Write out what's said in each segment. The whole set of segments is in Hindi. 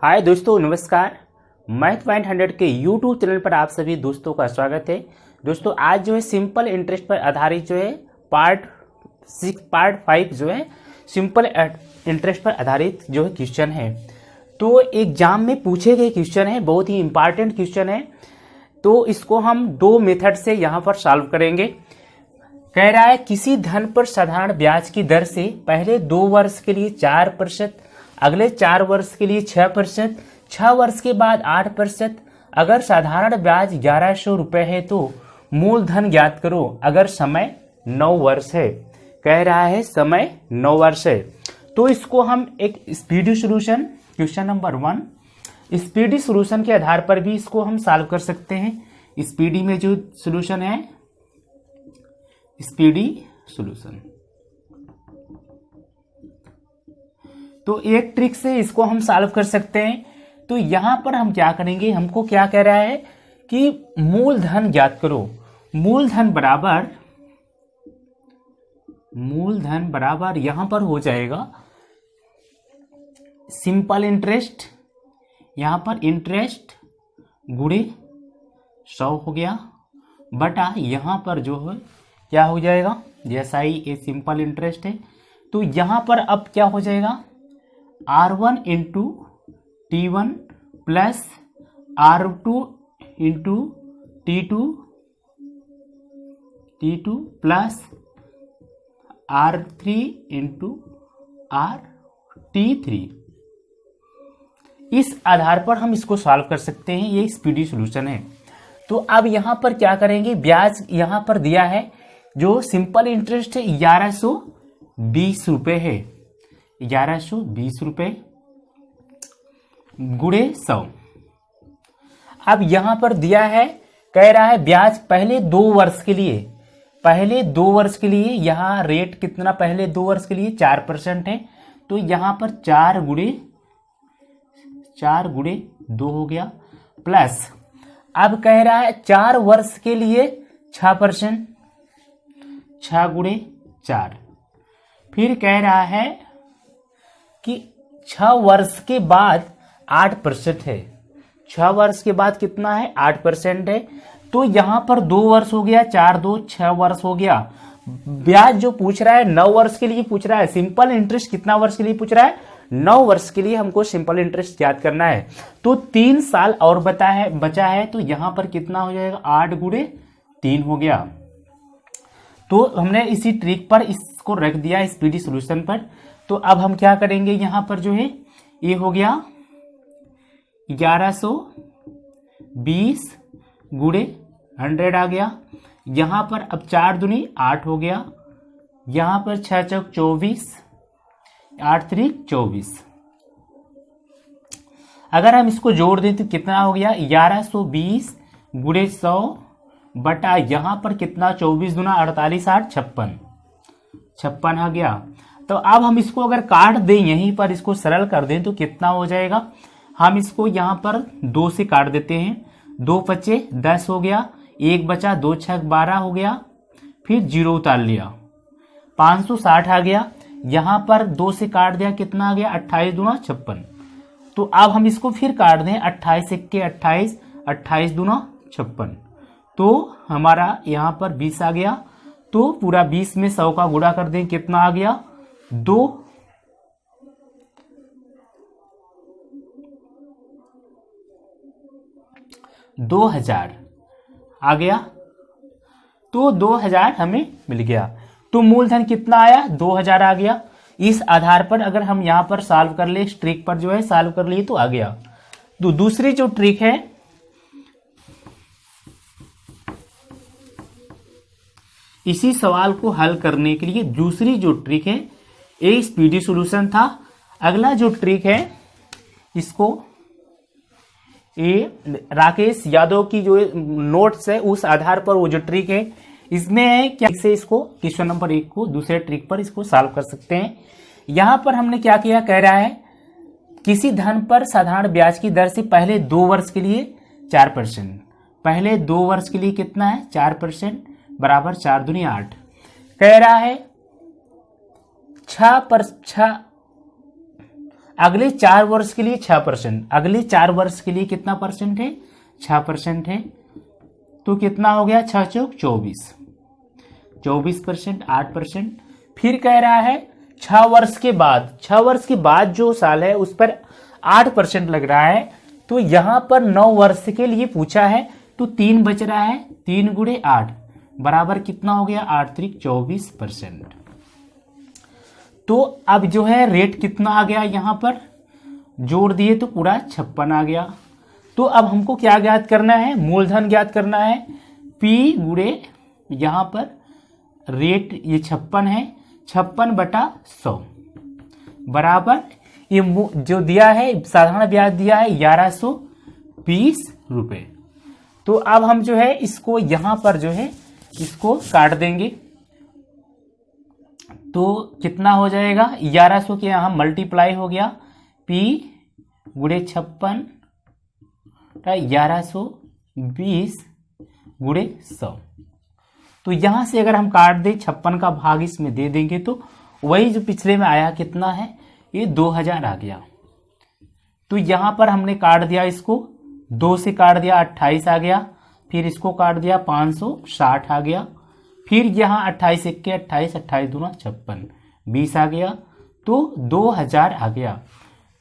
हाय दोस्तों, नमस्कार। मैथ पॉइंट 100 के यूट्यूब चैनल पर आप सभी दोस्तों का स्वागत है। दोस्तों आज जो है सिंपल इंटरेस्ट पर आधारित जो है पार्ट 5 जो है सिंपल इंटरेस्ट पर आधारित जो है क्वेश्चन है। तो एग्जाम में पूछे गए क्वेश्चन है, बहुत ही इंपॉर्टेंट क्वेश्चन है। तो इसको हम दो मेथड से यहाँ पर सॉल्व करेंगे। कह रहा है किसी धन पर साधारण ब्याज की दर से पहले 2 वर्ष के लिए 4%, अगले 4 वर्ष के लिए 6%, 6 वर्ष के बाद 8%। अगर साधारण ब्याज 1100 रुपये है तो मूलधन ज्ञात करो अगर समय 9 वर्ष है। कह रहा है समय 9 वर्ष है। तो इसको हम एक speedy solution, question number 1, speedy solution के आधार पर भी इसको हम सॉल्व कर सकते हैं। स्पीडी में जो सॉल्यूशन है स्पीडी सॉल्यूशन, तो एक ट्रिक से इसको हम सॉल्व कर सकते हैं। तो यहां पर हम क्या करेंगे, हमको क्या कह रहा है कि मूलधन ज्ञात करो। मूलधन बराबर यहां पर हो जाएगा सिंपल इंटरेस्ट, यहां पर इंटरेस्ट गुणे 100 हो गया, बटा यहां पर जो है क्या हो जाएगा, जैसा ही ये सिंपल इंटरेस्ट है तो यहां पर अब क्या हो जाएगा R1 into T1 plus R2 into T2 plus R3 into T3। इस आधार पर हम इसको सॉल्व कर सकते हैं। ये स्पीडी सॉल्यूशन है। तो अब यहां पर क्या करेंगे, ब्याज यहां पर दिया है जो सिंपल इंटरेस्ट है 1120 रुपये है, 1120 रुपये गुणे 100। अब यहां पर दिया है, कह रहा है ब्याज पहले 2 वर्ष के लिए, यहां रेट कितना, पहले 2 वर्ष के लिए 4% है। तो यहां पर 4 गुणे 2 हो गया, प्लस अब कह रहा है 4 वर्ष के लिए 6%, 6 गुणे 4। फिर कह रहा है कि 6 वर्ष के बाद 8% है, 6 वर्ष के बाद कितना है 8% है। तो यहां पर 2 वर्ष हो गया, 4 2 6 वर्ष हो गया। ब्याज जो पूछ रहा है 9 वर्ष के लिए पूछ रहा है। सिंपल इंटरेस्ट कितना वर्ष के लिए पूछ रहा है, 9 वर्ष के लिए हमको सिंपल इंटरेस्ट याद करना है। तो 3 साल और बचा है तो यहां पर कितना हो जाएगा 8 गुणे 3 हो गया। तो हमने इसी ट्रिक पर इसको रख दिया स्पीडी सॉल्यूशन पर। तो अब हम क्या करेंगे, यहां पर जो है ये हो गया 1120 गुणे 100 आ गया। यहां पर अब 4 दूनी 8 हो गया, यहां पर 6 चौक 24, 8 त्रिक 24। अगर हम इसको जोड़ दें तो कितना हो गया 1120 गुणे 100 बटा यहां पर कितना 24 दूना 48, 8 56 आ गया। तो अब हम इसको अगर काट दें, यहीं पर इसको सरल कर दें तो कितना हो जाएगा, हम इसको यहां पर 2 से काट देते हैं। 2 पचे 10 हो गया, 1 बचा, 2 6 12 हो गया, फिर 0 उतार लिया, 560 आ गया। यहां पर 2 से काट दिया, कितना आ गया 28 दूना 56। तो अब हम इसको फिर काट दें, 28 1 28, 28 दूना 56। तो हमारा यहां पर 20 आ गया। तो पूरा 20 में 100 का गुणा कर दें, कितना आ गया 2000 आ गया। तो 2000 हमें मिल गया। तो मूलधन कितना आया 2000 आ गया। इस आधार पर अगर हम यहां पर सॉल्व कर ले, इस ट्रिक पर जो है सॉल्व कर लिए तो आ गया। तो दूसरी जो ट्रिक है, इसी सवाल को हल करने के लिए दूसरी जो ट्रिक है, ये स्पीडी सॉल्यूशन था। अगला जो ट्रिक है इसको ये राकेश यादव की जो नोट्स है उस आधार पर वो जो ट्रिक है इसमें है क्या, से इसको क्वेश्चन नंबर 1 को दूसरे ट्रिक पर इसको सॉल्व कर सकते हैं। यहां पर हमने क्या किया, कह रहा है किसी धन पर साधारण ब्याज की दर से पहले 2 वर्ष के लिए 4%, पहले 2 वर्ष के लिए कितना है 4% बराबर 4 दूनी 8। कह रहा है 6 अगले 4 वर्ष के लिए 6%, अगले 4 वर्ष के लिए कितना परसेंट है, 6% है। तो कितना हो गया, 6 चौक 24, 24%, 8%। फिर कह रहा है 6 वर्ष के बाद, 6 वर्ष के बाद जो साल है उस पर 8% लग रहा है। तो यहां पर 9 वर्ष के लिए पूछा है, तो 3 बच रहा है, 3 गुणे 8 बराबर कितना हो गया, 8 त्रिक 24%। तो अब जो है रेट कितना आ गया, यहां पर जोड़ दिए तो पूरा 56 आ गया। तो अब हमको क्या ज्ञात करना है, मूलधन ज्ञात करना है। P गुणे यहां पर रेट ये 56 है, 56/100 बराबर ये जो दिया है साधारण ब्याज दिया है 1120 रुपए। तो अब हम जो है इसको यहां पर जो है इसको काट देंगे, तो कितना हो जाएगा, 1100 के यहां मल्टीप्लाई हो गया, P गुणे 56 1120 गुणे 100। तो यहां से अगर हम काट दें 56 का भाग इसमें दे देंगे तो वही जो पिछले में आया कितना है, ये 2000 आ गया। तो यहां पर हमने काट दिया, इसको 2 से काट दिया 28 आ गया, फिर इसको काट दिया 560 आ गया, फिर यहां 28 1 के 28, 28 दूना 56, 20 आ गया, तो 2000 आ गया।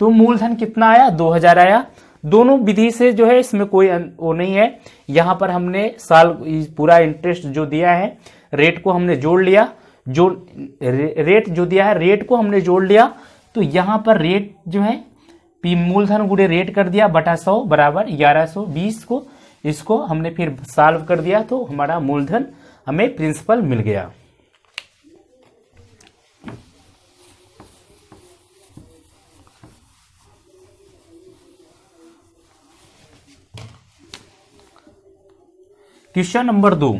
तो मूलधन कितना आया, 2000 आया। दोनों विधि से जो है इसमें कोई वो नहीं है। यहां पर हमने साल पूरा इंटरेस्ट जो दिया है रेट को हमने जोड़ लिया, जो रेट जो दिया है रेट को हमने जोड़ लिया। तो यहां पर रेट जो है पी मूलधन गुणे रेट कर दिया बटा 100 बराबर 1120 को, इसको हमने फिर सॉल्व कर दिया तो हमारा मूलधन हमें प्रिंसिपल मिल गया। क्वेश्चन नंबर 2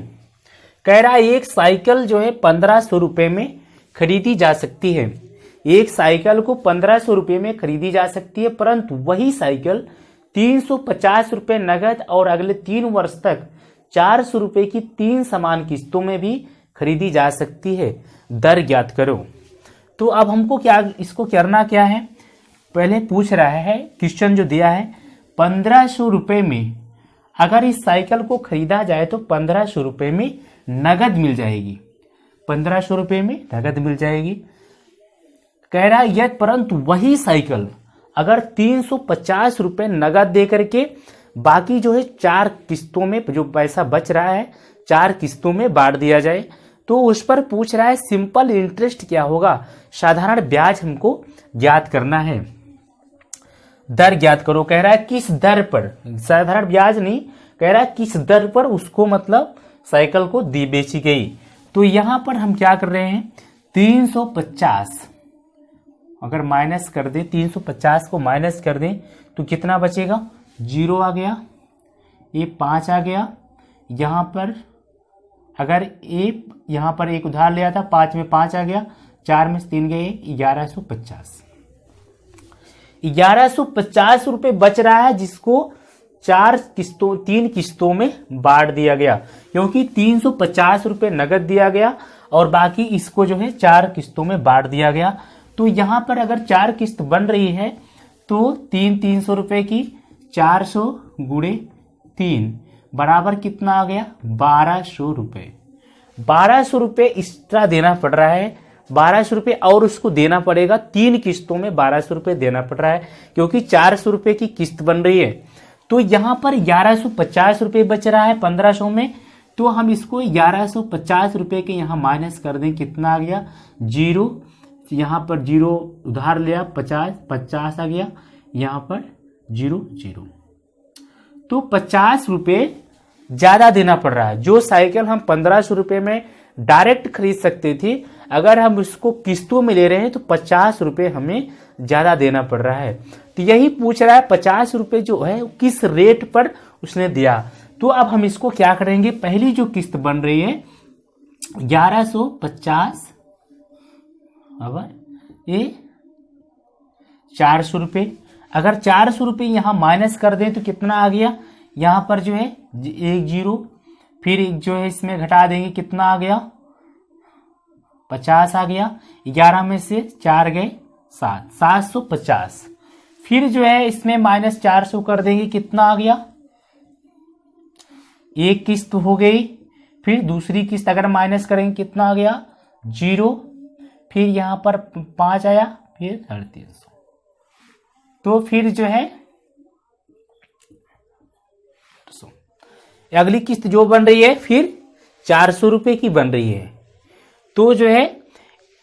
कह रहा है एक साइकिल जो है 1500 रुपए में खरीदी जा सकती है। एक साइकिल को 1500 रुपए में खरीदी जा सकती है, परंतु वही साइकिल 350 रुपए नगद और अगले 3 वर्ष तक 400 रुपए की 3 समान किस्तों में भी खरीदी जा सकती है। दर ज्ञात करो। तो अब हमको क्या इसको करना क्या है, पहले पूछ रहा है क्वेश्चन जो दिया है 1500 रुपए में अगर इस साइकिल को खरीदा जाए तो 1500 रुपए में नगद मिल जाएगी, 1500 रुपए में नगद मिल जाएगी। कह रहा है यह परंतु वही साइकिल अगर 350 रुपए नगद दे करके बाकी जो है 4 किस्तों में जो पैसा बच रहा है 4 किस्तों में बांट दिया जाए, तो उस पर पूछ रहा है सिंपल इंटरेस्ट क्या होगा, साधारण ब्याज हमको ज्ञात करना है। दर ज्ञात करो। कह रहा है किस दर पर, साधारण ब्याज नहीं, कह रहा है किस दर पर उसको मतलब साइकिल को दी बेची गई। तो यहां पर हम क्या कर रहे हैं 350 अगर माइनस कर दें, 350 को माइनस कर दें तो कितना बचेगा, 0 आ गया, ये 5 आ गया। यहां पर अगर यहां पर एक उधार लिया था 5 में 5 आ गया, 4 में 3 गए 1150 रुपए बच रहा है, जिसको 3 किस्तों में बांट दिया गया, क्योंकि 350 रुपए नगद दिया गया और बाकी इसको जो है 4 किस्तों में बांट दिया गया। तो यहां पर अगर 4 किस्त बन रही है तो 300 रुपए की 400 गुणे 3 बराबर कितना आ गया, 1200 रुपए। 1200 रुपए एक्स्ट्रा देना पड़ रहा है, 1200 रुपए और उसको देना पड़ेगा 3 किस्तों में 1200 रुपए देना पड़ रहा है, क्योंकि 400 रुपए की किस्त बन रही है। तो यहां पर 1150 रुपए बच रहा है 1500 में, तो हम इसको 1150 रुपए के यहां माइनस कर दें, कितना आ गया 0, यहां पर 0 उधार लिया 50 आ गया, यहां पर 0। तो 50 रुपए ज्यादा देना पड़ रहा है। जो साइकिल हम 1500 रुपए में डायरेक्ट खरीद सकते थे, अगर हम उसको किस्तों में ले रहे हैं तो 50 रुपए हमें ज्यादा देना पड़ रहा है। तो यही पूछ रहा है 50 रुपए जो है किस रेट पर उसने दिया। तो अब हम इसको क्या करेंगे, पहली जो किस्त बन रही है 1150 ये 400 रुपए, अगर 400 रुपए यहां माइनस कर दें तो कितना आ गया, यहां पर जो है 1 0, फिर जो है इसमें घटा देंगे कितना आ गया 50 आ गया, 11 में से 4 गए 750। फिर जो है इसमें -400 कर देंगे, कितना आ गया, एक किस्त हो गई। फिर दूसरी किस्त अगर माइनस करेंगे कितना आ गया, 0। फिर यहां पर 5 आया, फिर 350। तो फिर जो है अगली किस्त जो बन रही है फिर 400 रुपए की बन रही है। तो जो है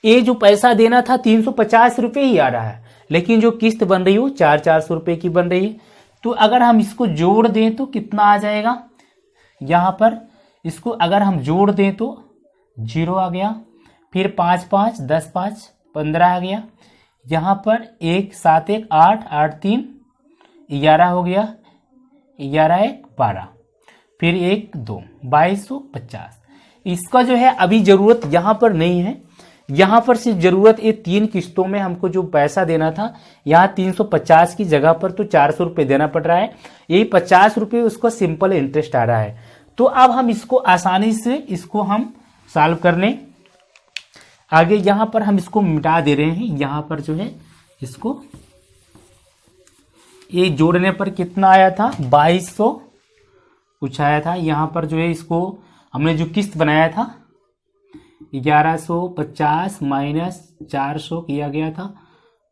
ये जो पैसा देना था 350 रुपए ही आ रहा है, लेकिन जो किस्त बन रही है वो 400 रुपए की बन रही है। तो अगर हम इसको जोड़ दें तो कितना आ जाएगा, यहां पर इसको अगर हम जोड़ दें तो 0 आ गया। फिर 5 5 10 5 15 आ गया। यहां पर 1 7 1 8 8 3 11 हो गया, 11 1 12, फिर 1 2 2250। इसका जो है अभी जरूरत यहां पर नहीं है, यहां पर सिर्फ जरूरत ये 3 किस्तों में हमको जो पैसा देना था, यहाँ 350 की जगह पर तो 400 रुपये देना पड़ रहा है, यही 50 रुपये उसको सिंपल इंटरेस्ट आ रहा है। तो अब हम इसको आसानी से इसको हम सॉल्व कर लें। आगे यहां पर हम इसको मिटा दे रहे हैं, यहां पर जो है इसको ये जोड़ने पर कितना आया था, 2200 कुछ आया था। यहां पर जो है इसको हमने जो किस्त बनाया था 1150 माइनस 400 किया गया था,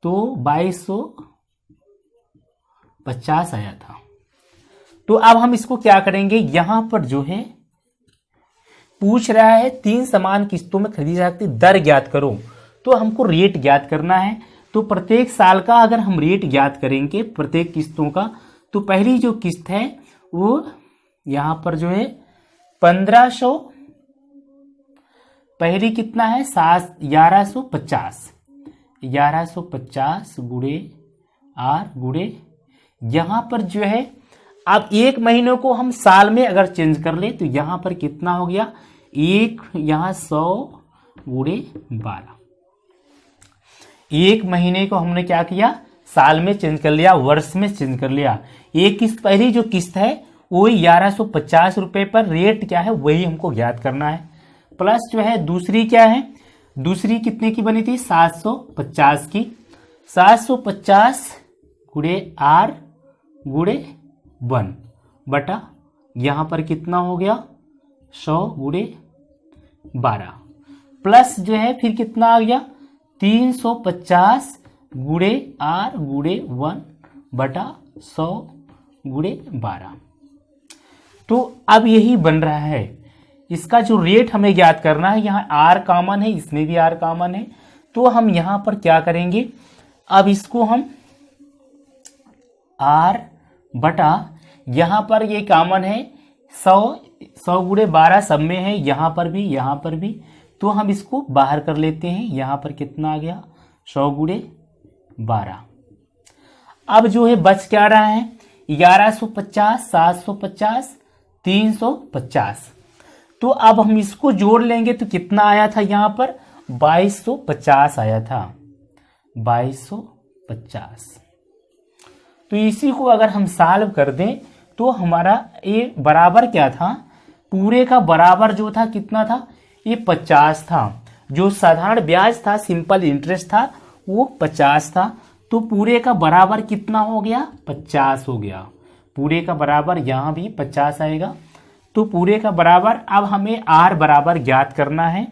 तो 2250 आया था। तो अब हम इसको क्या करेंगे, यहां पर जो है पूछ रहा है 3 समान किस्तों में खरीदी जा सकती दर ज्ञात करो, तो हमको रेट ज्ञात करना है। तो प्रत्येक साल का अगर हम रेट ज्ञात करेंगे प्रत्येक किस्तों का, तो पहली जो किस्त है वो यहां पर जो है 1500, पहली कितना है 1150 गुणे आर गुणे, यहां पर जो है अब एक महीने को हम साल में अगर चेंज कर ले तो यहां पर कितना हो गया, एक यहां 100 गुणे 12। एक महीने को हमने क्या किया, साल में चेंज कर लिया, वर्ष में चेंज कर लिया। एक किस्त पहली जो किस्त है वही 1150 रुपए पर रेट क्या है वही हमको ज्ञात करना है। प्लस जो है दूसरी क्या है, दूसरी कितने की बनी थी 750 की, 750 गुणे आर गुणे 1 बटा यहां पर कितना हो गया 100 गुणे 12, प्लस जो है फिर कितना आ गया 350 गुणे आर गुणे 1 बटा 100 गुणे 12। तो अब यही बन रहा है, इसका जो रेट हमें ज्ञात करना है, यहाँ आर कॉमन है, इसमें भी आर कॉमन है, तो हम यहां पर क्या करेंगे, अब इसको हम आर बटा यहां पर ये कॉमन है 100 गुणे 12 सब में है, यहां पर भी, तो हम इसको बाहर कर लेते हैं। यहां पर कितना आ गया 100 गुणे 12। अब जो है बच क्या रहा है 1150 750 350। तो अब हम इसको जोड़ लेंगे तो कितना आया था, यहां पर 2250 आया था, 2250। तो इसी को अगर हम सॉल्व कर दें तो हमारा ये बराबर क्या था, पूरे का बराबर जो था कितना था, ये 50 था। जो साधारण ब्याज था सिंपल इंटरेस्ट था वो 50 था, तो पूरे का बराबर कितना हो गया 50 हो गया। पूरे का बराबर यहां भी 50 आएगा। तो पूरे का बराबर अब हमें आर बराबर ज्ञात करना है,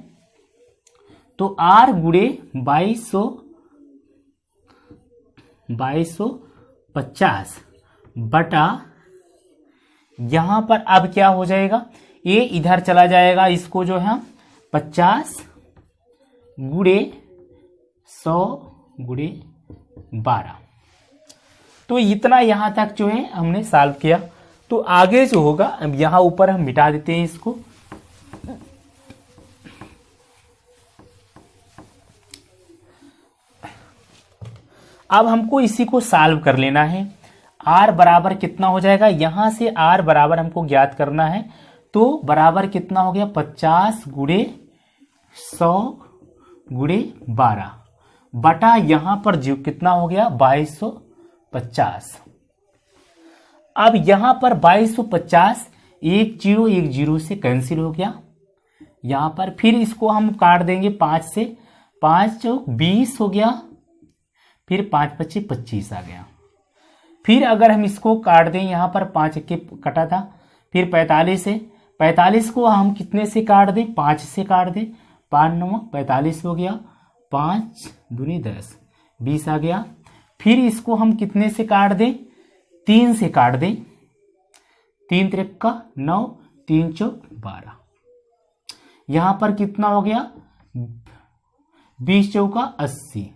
तो आर गुणे 2250 बटा यहां पर अब क्या हो जाएगा, ये इधर चला जाएगा, इसको जो है 50 गुणे 100 गुणे 12। तो इतना यहां तक जो है हमने सॉल्व किया। तो आगे जो होगा अब यहां ऊपर हम मिटा देते हैं इसको, अब हमको इसी को सॉल्व कर लेना है। आर बराबर कितना हो जाएगा, यहां से आर बराबर हमको ज्ञात करना है, तो बराबर कितना हो गया 50 गुणे 100 गुणे 12 बटा यहां पर जो कितना हो गया 2250। अब यहां पर 2250 एक जीरो से कैंसिल हो गया यहां पर, फिर इसको हम काट देंगे 5 से, 5 चौक 20 हो गया, फिर 5 25 25 आ गया। फिर अगर हम इसको काट दें, यहाँ पर 5 के कटा था, फिर 45 है, 45 को हम कितने से काट दें, 5 से काट दें, 5 9 45 हो गया, 5 दूनी 10 20 आ गया। फिर इसको हम कितने से काट दें, 3 से काट दें, 3 3 9 3 4 12, यहां पर कितना हो गया, 20 चौका 80,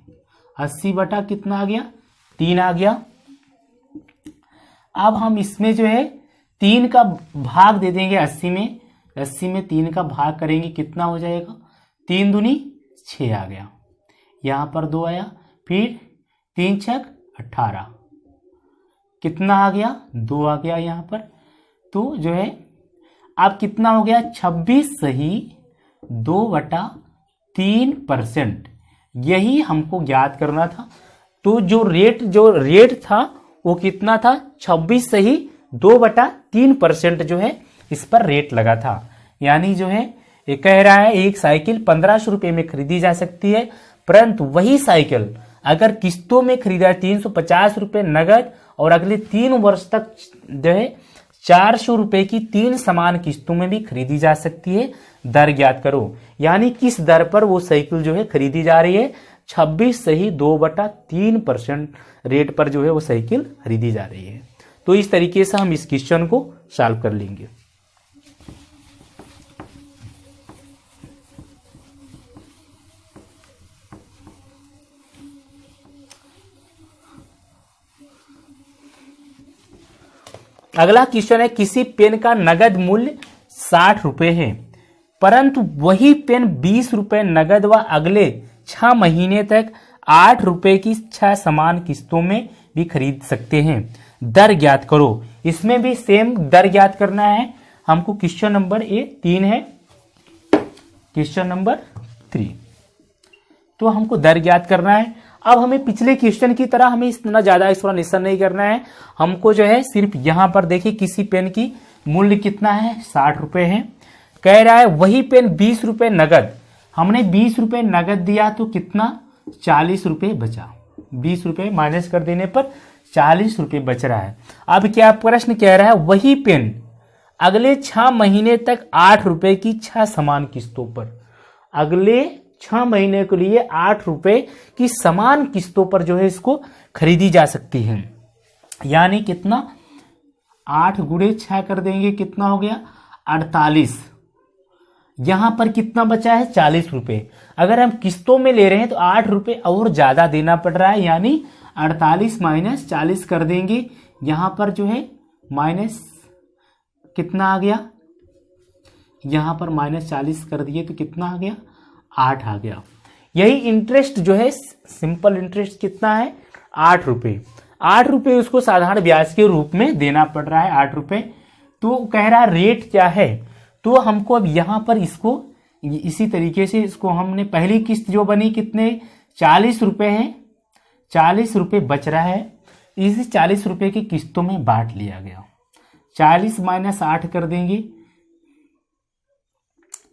80 बटा कितना आ गया, 3 आ गया। अब हम इसमें जो है 3 का भाग दे देंगे 80 में, 80 में 3 का भाग करेंगे, कितना हो जाएगा, 3 दूनी 6 आ गया, यहां पर 2 आया, फिर 3 6 18, कितना आ गया, 2 आ गया यहां पर। तो जो है अब कितना हो गया, 26 सही 2/3%, यही हमको ज्ञात करना था। तो जो रेट था वो कितना था, 26 सही 2/3% जो है इस पर रेट लगा था। यानी जो है ये कह रहा है एक साइकिल 1500 रुपये में खरीदी जा सकती है, परंतु वही साइकिल अगर किस्तों में खरीदा 350 रुपये नगद और अगले 3 वर्ष तक जो है 400 रुपये की 3 समान किस्तों में भी खरीदी जा सकती है। दर ज्ञात करो, यानी किस दर पर वो साइकिल जो है खरीदी जा रही है, 26 सही 2/3% रेट पर जो है वो साइकिल खरीदी जा रही है। तो इस तरीके से हम इस क्वेश्चन को सॉल्व कर लेंगे। अगला क्वेश्चन है, किसी पेन का नगद मूल्य 60 रुपए है, परंतु वही पेन 20 रुपए नगद व अगले 6 महीने तक 8 रुपए की 6 समान किस्तों में भी खरीद सकते हैं। दर ज्ञात करो। इसमें भी सेम दर ज्ञात करना है हमको। क्वेश्चन नंबर 3 है, क्वेश्चन नंबर 3, तो हमको दर ज्ञात करना है। अब हमें पिछले क्वेश्चन की तरह हमें इतना ज्यादा एक्सप्लेनेशन नहीं करना है, हमको जो है सिर्फ यहां पर देखिए किसी पेन की मूल्य कितना है, 60 रुपए है। कह रहा है वही पेन 20 रुपए नगद, हमने 20 रुपए नगद दिया तो कितना, 40 रुपए बचा, 20 रुपए माइनस कर देने पर 40 रुपए बच रहा है। अब क्या प्रश्न कह रहा है, वही पेन अगले 6 महीने तक 8 रुपए की 6 समान किस्तों पर, अगले 6 महीने के लिए 8 रुपए की समान किस्तों पर जो है इसको खरीदी जा सकती है। यानी कितना, 8 गुणे 6 कर देंगे, कितना हो गया, 48। यहां पर कितना बचा है, 40 रुपए। अगर हम किस्तों में ले रहे हैं तो 8 रुपए और ज्यादा देना पड़ रहा है, यानी 48 माइनस 40 कर देंगे। यहां पर जो है माइनस कितना आ गया, यहां पर माइनस 40 कर दिए तो कितना आ गया, 8 आ गया। यही इंटरेस्ट जो है सिंपल इंटरेस्ट कितना है, 8 रुपए। 8 रुपए उसको साधारण ब्याज के रूप में देना पड़ रहा है, 8 रुपए। तो कह रहा है रेट क्या है, तो हमको अब यहां पर इसको इसी तरीके से इसको हमने पहली किस्त जो बनी कितने, 40 रुपए है, 40 रुपए बच रहा है, इसी 40 रुपए की किस्तों में बांट लिया गया। 40 माइनस 8 कर देंगे,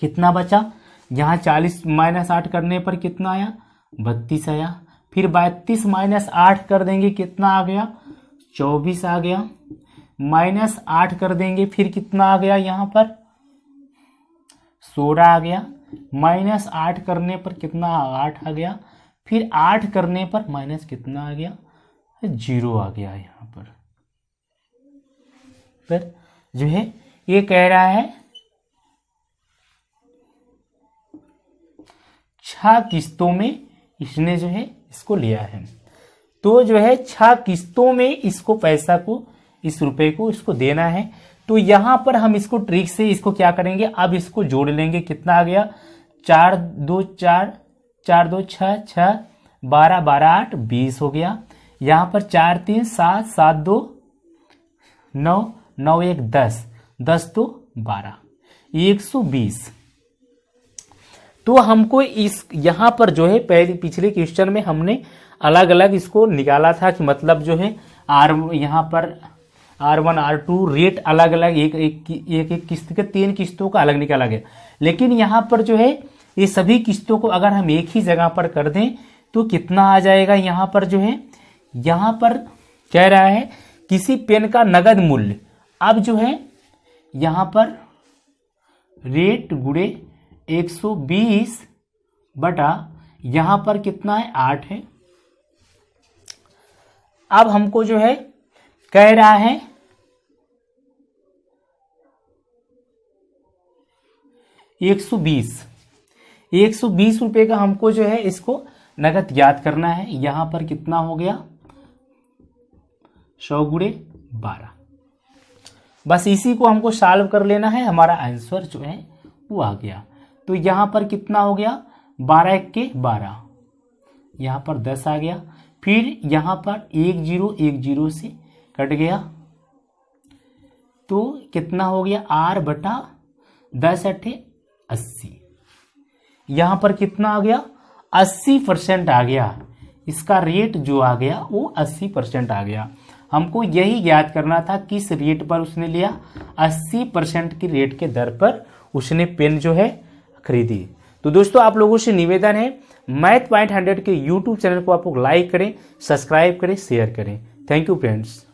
कितना बचा, यहां 40 माइनस 8 करने पर कितना आया, 32 आया। फिर 32 माइनस 8 कर देंगे, कितना आ गया, 24 आ गया। माइनस 8 कर देंगे, फिर कितना आ गया, यहां पर 16 आ गया। माइनस 8 करने पर कितना, 8 आ गया। फिर 8 करने पर माइनस कितना आ गया, 0 आ गया। यहां पर फिर जो है ये कह रहा है 6 किस्तों में इसने जो है इसको लिया है। तो जो है 6 किस्तों में इसको पैसा को, इस रुपए को इसको देना है। तो यहां पर हम इसको ट्रिक से इसको क्या करेंगे, अब इसको जोड़ लेंगे, कितना आ गया, 4 2 4 4 2 6 6 12 12 8 20 हो गया। यहां पर 4 3 7 7 2 9 9 1 10 10 2 12 120। तो हमको इस यहां पर जो है पहले पिछले क्वेश्चन में हमने अलग अलग इसको निकाला था कि मतलब जो है यहां पर R1 R2 रेट अलग अलग एक किस्त के 3 किस्तों का अलग निकाला गया। लेकिन यहां पर जो है ये सभी किस्तों को अगर हम एक ही जगह पर कर दें तो कितना आ जाएगा यहाँ पर जो है, यहाँ पर कह रहा है किसी पेन का नगद मूल्य। अब जो है यहाँ पर रेट गुणे 120 बटा यहाँ पर कितना है 8 है। अब हमको जो है कह रहा है 120 रुपए का हमको जो है इसको नगद ज्ञात करना है। यहां पर कितना हो गया 100 गुणे 12। बस इसी को हमको सॉल्व कर लेना है, हमारा आंसर जो है वो आ गया। तो यहां पर कितना हो गया 12 1 12, यहां पर 10 आ गया। फिर यहां पर 1 0 से कट गया तो कितना हो गया r बटा 10 8 80। यहां पर कितना आ गया 80% आ गया। इसका रेट जो आ गया वो 80% आ गया। हमको यही ज्ञात करना था किस रेट पर उसने लिया, 80% की रेट के दर पर उसने पेन जो है खरीदी। तो दोस्तों आप लोगों से निवेदन है मैथ पॉइंट 100 के यूट्यूब चैनल को आप लोग लाइक करें, सब्सक्राइब करें, शेयर करें। Thank you friends.